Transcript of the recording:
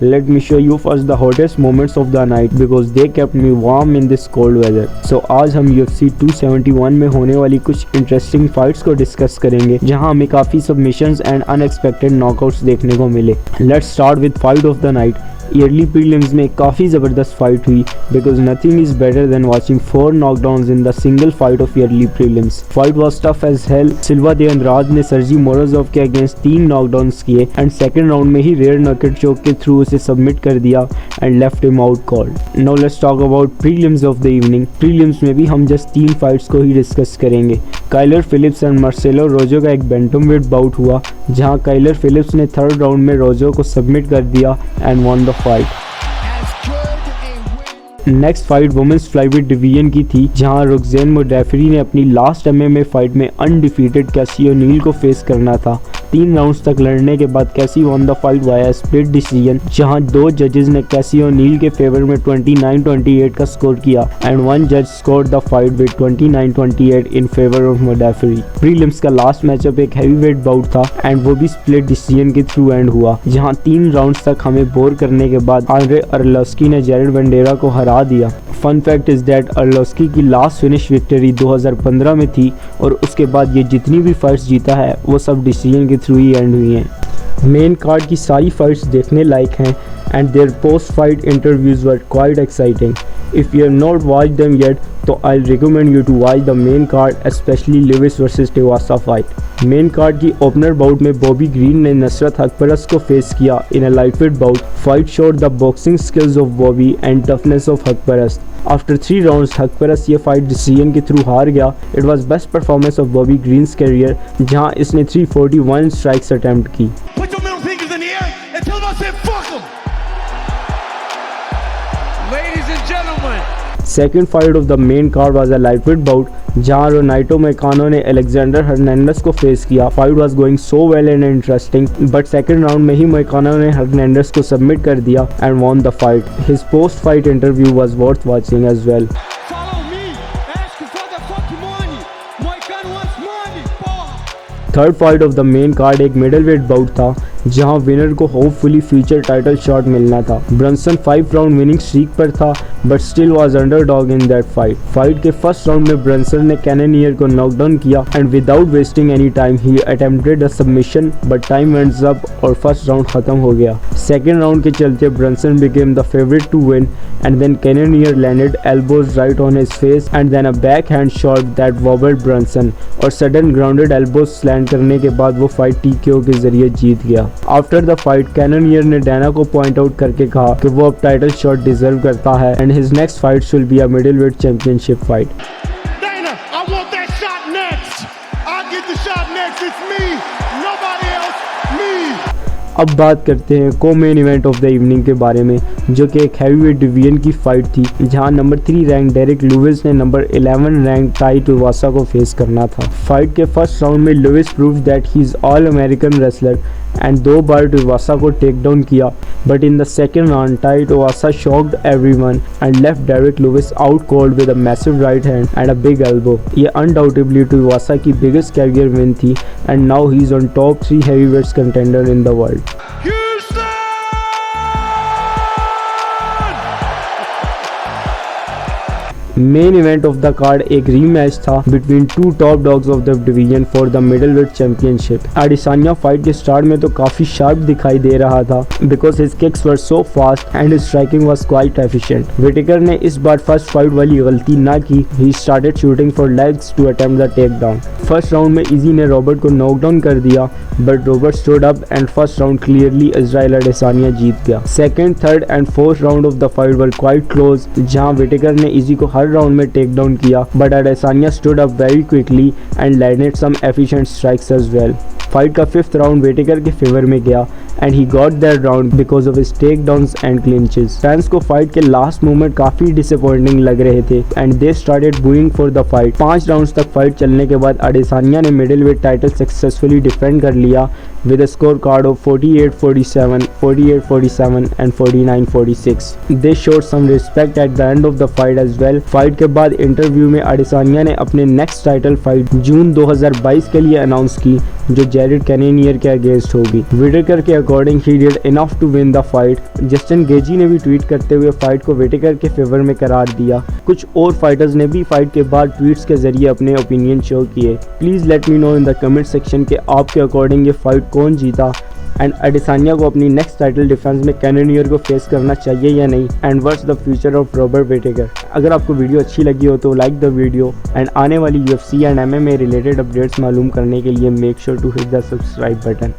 Let me show you first the hottest moments of the night because they kept me warm in this cold weather. So आज हम UFC 271 में होने वाली कुछ interesting fights को discuss करेंगे जहां हमें काफ़ी सबमिशंस एंड अनएक्सपेक्टेड नॉकआउट्स देखने को मिले. Let's start with fight of the night. Early prelims में काफ़ी ज़बरदस्त फाइट हुई because nothing is better than watching 4 knockdowns in the single fight of early prelims. Fight was tough as hell. Silva de Andrade ने Sergey Morozov के against 3 नॉकडाउन्स किए and second round में ही rare knockout चोक के through उसे submit कर दिया and left him out cold. Now let's talk about prelims of the evening. Prelims में भी हम जस्ट 3 फाइट्स को ही डिस्कस करेंगे. Kyler Phillips and Marcelo Rojo का एक बैंटमवेट बाउट हुआ जहां काइलर फिलिप्स ने थर्ड राउंड में रोजो को सबमिट कर दिया and won the fight. Next fight women's flyweight division की थी जहां रोक्सेन मोडेफरी ने अपनी लास्ट एमएमए फाइट में अनडिफीटेड कैसी ओनील को फेस करना था. 3 राउंड्स तक लड़ने के बाद कैसी one the fight via split decision जहां 2 जजेस ने कैसी ओनील के फेवर में 29-28 का स्कोर किया एंड 1 जज scored the fight with 29-28 in favour of Modafferi. Prelims का लास्ट मैचअप एक हैवीवेट बाउट था एंड वो भी स्प्लिट डिसीजन के थ्रू एंड हुआ जहां 3 राउंड्स तक हमें बोर करने के बाद आंद्रे अरलोव्स्की ने जेरेड वेंडेरा को हरा दिया. फन फैक्ट इज दैट अरलोव्स्की की लास्ट फिनिश विक्ट्री 2015 में थी और उसके बाद ये जितनी भी फाइट्स जीता है वो सब डिसीजन के थ्रू ही एंड हुई हैं. मेन कार्ड की सारी फाइट्स देखने लायक हैं and their post fight interviews were quite exciting. If you have not watched them yet तो I recommend you to watch the main card specially Lewis versus Tuivasa fight. Main card की opener bout में Bobby Green ने Nasrat Haqparast को face किया in a lightweight bout. Fight showed the boxing skills of Bobby and toughness of Haqparast. After 3 rounds Haqparast ये fight decision के through हार गया. It was best performance of Bobby Green's career जहां इसने 341 strikes attempt की. Second fight of the main card was a lightweight bout जहां Renato Moicano ने Alexander Hernandez को फेस किया. Fight was going so well and interesting but second round में ही Moicano ने हर्नांडेस को सबमिट कर दिया and won the fight. His post fight interview was worth watching as well. Third fight of the main card एक middleweight bout था जहां winner को होपफुली फ्यूचर टाइटल शॉट मिलना था. ब्रंसन 5 राउंड विनिंग स्ट्रीक पर था but still was underdog in that fight. Fight के first round में ब्रंसन ने कैनोनियर को नॉकडाउन किया and without wasting any time he attempted a submission but time wents up और फर्स्ट राउंड खत्म हो गया. सेकेंड राउंड के चलते Brunson became the favourite to win and then Cannonier landed elbows right on his face and then a back hand shot that wobbled Brunson और sudden grounded elbows land करने के बाद वो फाइट TKO के जरिए जीत गया. आफ्टर द फाइट कैनोनियर ने डैना को पॉइंट आउट करके कहा कि वो अब टाइटल शॉट डिजर्व करता है and his next fight will be a middleweight championship fight. Dana, I want that shot next. I get the shot next. It's me. Nobody else. Me. अब बात करते हैं को main event of the evening के बारे में जो कि एक हैवीवेट डिवीजन की फाइट थी जहां नंबर 3 रैंक डेरिक लुइस ने नंबर 11 रैंक टाई टुइवासा को फेस करना था. फाइट के फर्स्ट राउंड में Lewis proved that he is all American wrestler and 2 बार टुइवासा को टेक डाउन किया but in the second round Tai Tuivasa shocked everyone and left Derrick Lewis out cold with a massive right hand and a big elbow. ये undoubtedly Tuivasa की biggest career win थी and now he is on top 3 heavyweights contender in the world. Main event of the card एक rematch था between 2 top dogs of the division for the middleweight championship. Adesanya fight के start में तो काफी sharp दिखाई दे रहा था because his kicks were so fast and his striking was quite efficient. Whittaker ने इस बार फर्स्ट फाइट वाली गलती ना की. He started shooting for legs to attempt the take down. First round में इजी ने रॉबर्ट को नॉकडाउन कर दिया but Robert stood up and first round clearly Israel Adesanya जीत गया. Second, third and fourth round of the fight were quite close जहां Whittaker ने Izzy को हर राउंड में टेक डाउन किया but Adesanya stood up very quickly and landed some efficient strikes as well. Fight का 5th round Whittaker के favour में गया and he got that round because of his take downs and clinches. Fans को fight के last moment काफी disappointing लग रहे थे and they started booing for the fight. 5 rounds तक फाइट चलने के बाद अडेसान्या ने मिडलवेट टाइटल सक्सेसफुली डिफेंड कर लिया with a scorecard of 48-47, 48-47 and 49-46. They showed some respect at the end of the fight as well. Fight के बाद interview में अडेसान्या ने अपने नेक्स्ट टाइटल फाइट जून 2022 के लिए अनाउंस की जो जैरेड कैनेनियर के अगेंस्ट होगी। विटेकर के according he did enough to win the fight. Justin Gaethje ने भी ट्वीट करते हुए फाइट को विटेकर के फेवर में करार दिया। कुछ और फाइटर्स ने भी फाइट के बाद ट्वीट्स के जरिए अपने ओपिनियन शो किए। Please let me know in the comment section के आपके अकॉर्डिंग ये फाइट कौन जीता एंड एडिसानिया को अपनी नेक्स्ट टाइटल डिफेंस में कैनेनियर को फेस करना चाहिए या नहीं, and what's the future of Robert Whittaker. अगर आपको वीडियो अच्छी लगी हो तो लाइक द वीडियो एंड आने वाली UFC and MMA related updates मालूम करने के लिए make sure to hit the subscribe button.